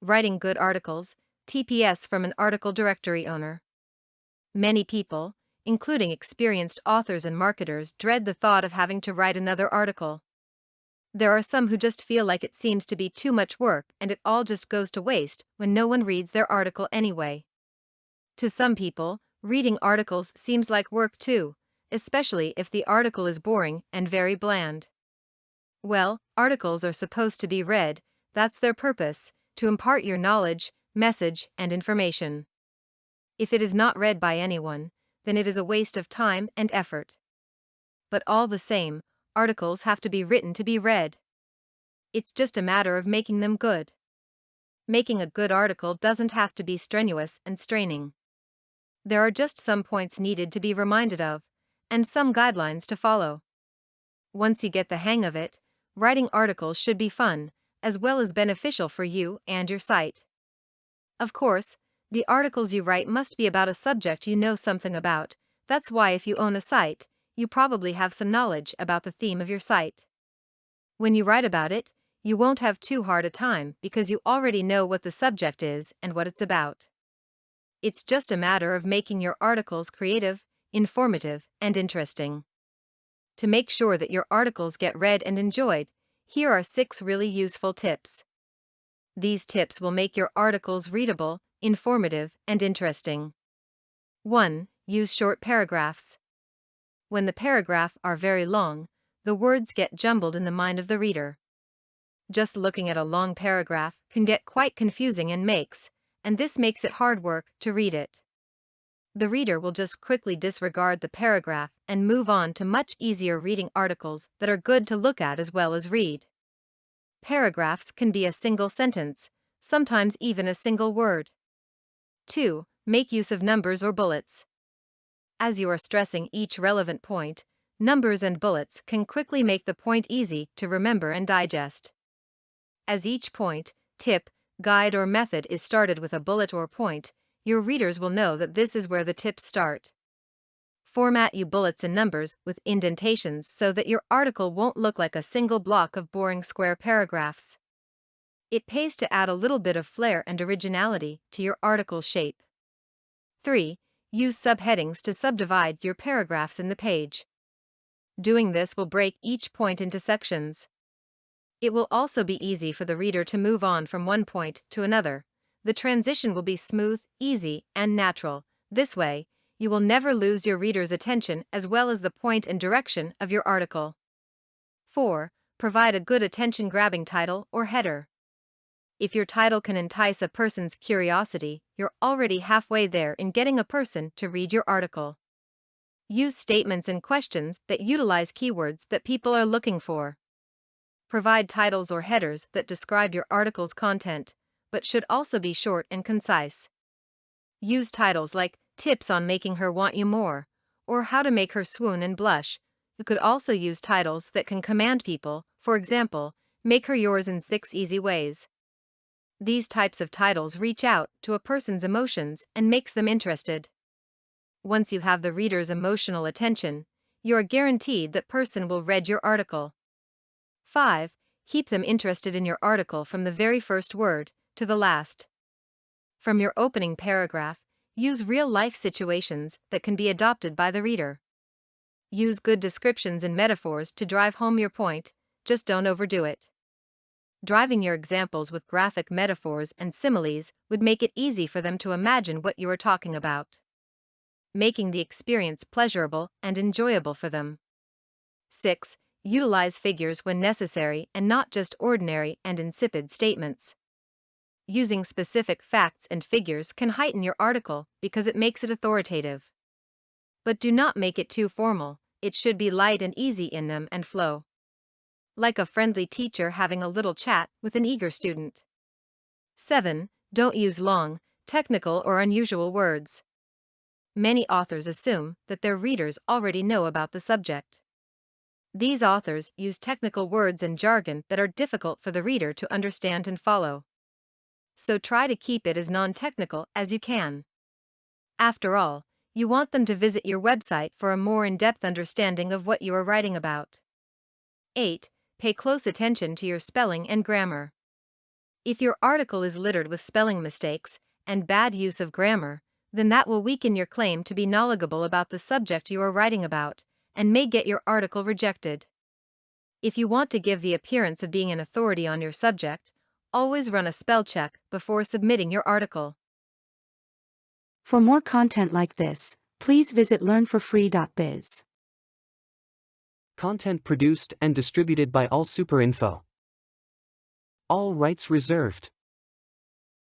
Writing good articles, TPS from an article directory owner. Many people, including experienced authors and marketers, dread the thought of having to write another article. There are some who just feel like it seems to be too much work and it all just goes to waste when no one reads their article anyway. To some people, reading articles seems like work too, especially if the article is boring and very bland. Well, articles are supposed to be read, that's their purpose, to impart your knowledge, message, and information. If it is not read by anyone, then it is a waste of time and effort. But all the same, articles have to be written to be read. It's just a matter of making them good. Making a good article doesn't have to be strenuous and straining. There are just some points needed to be reminded of, and some guidelines to follow. Once you get the hang of it, writing articles should be fun, as well as beneficial for you and your site. Of course, the articles you write must be about a subject you know something about. That's why if you own a site, you probably have some knowledge about the theme of your site. When you write about it, you won't have too hard a time because you already know what the subject is and what it's about. It's just a matter of making your articles creative, informative, and interesting. To make sure that your articles get read and enjoyed, here are 6 really useful tips. These tips will make your articles readable, informative, and interesting. 1. Use short paragraphs. When the paragraphs are very long, the words get jumbled in the mind of the reader. Just looking at a long paragraph can get quite confusing and this makes it hard work to read it. The reader will just quickly disregard the paragraph and move on to much easier reading articles that are good to look at as well as read. Paragraphs can be a single sentence, sometimes even a single word. 2. Make use of numbers or bullets. As you are stressing each relevant point, numbers and bullets can quickly make the point easy to remember and digest. As each point, tip, guide, or method is started with a bullet or point, your readers will know that this is where the tips start. Format your bullets and numbers with indentations so that your article won't look like a single block of boring square paragraphs. It pays to add a little bit of flair and originality to your article shape. 3. Use subheadings to subdivide your paragraphs in the page. Doing this will break each point into sections. It will also be easy for the reader to move on from one point to another. The transition will be smooth, easy, and natural. This way, you will never lose your reader's attention as well as the point and direction of your article. 4. Provide a good attention-grabbing title or header. If your title can entice a person's curiosity, you're already halfway there in getting a person to read your article. Use statements and questions that utilize keywords that people are looking for. Provide titles or headers that describe your article's content, but should also be short and concise. Use titles like Tips on Making Her Want You More, or How to Make Her Swoon and Blush. You could also use titles that can command people, for example, Make Her Yours in 6 Easy Ways. These types of titles reach out to a person's emotions and makes them interested. Once you have the reader's emotional attention, you are guaranteed that person will read your article. 5. Keep them interested in your article from the very first word to the last. From your opening paragraph, use real-life situations that can be adopted by the reader. Use good descriptions and metaphors to drive home your point, just don't overdo it. Driving your examples with graphic metaphors and similes would make it easy for them to imagine what you are talking about, making the experience pleasurable and enjoyable for them. 6. Utilize figures when necessary and not just ordinary and insipid statements. Using specific facts and figures can heighten your article because it makes it authoritative. But do not make it too formal, it should be light and easy in them and flow. Like a friendly teacher having a little chat with an eager student. 7. Don't use long, technical, or unusual words. Many authors assume that their readers already know about the subject. These authors use technical words and jargon that are difficult for the reader to understand and follow. So try to keep it as non-technical as you can. After all, you want them to visit your website for a more in-depth understanding of what you are writing about. 8. Pay close attention to your spelling and grammar. If your article is littered with spelling mistakes and bad use of grammar, then that will weaken your claim to be knowledgeable about the subject you are writing about, and may get your article rejected. If you want to give the appearance of being an authority on your subject, always run a spell check before submitting your article. For more content like this, please visit learnforfree.biz. Content produced and distributed by AllSuperInfo. All rights reserved.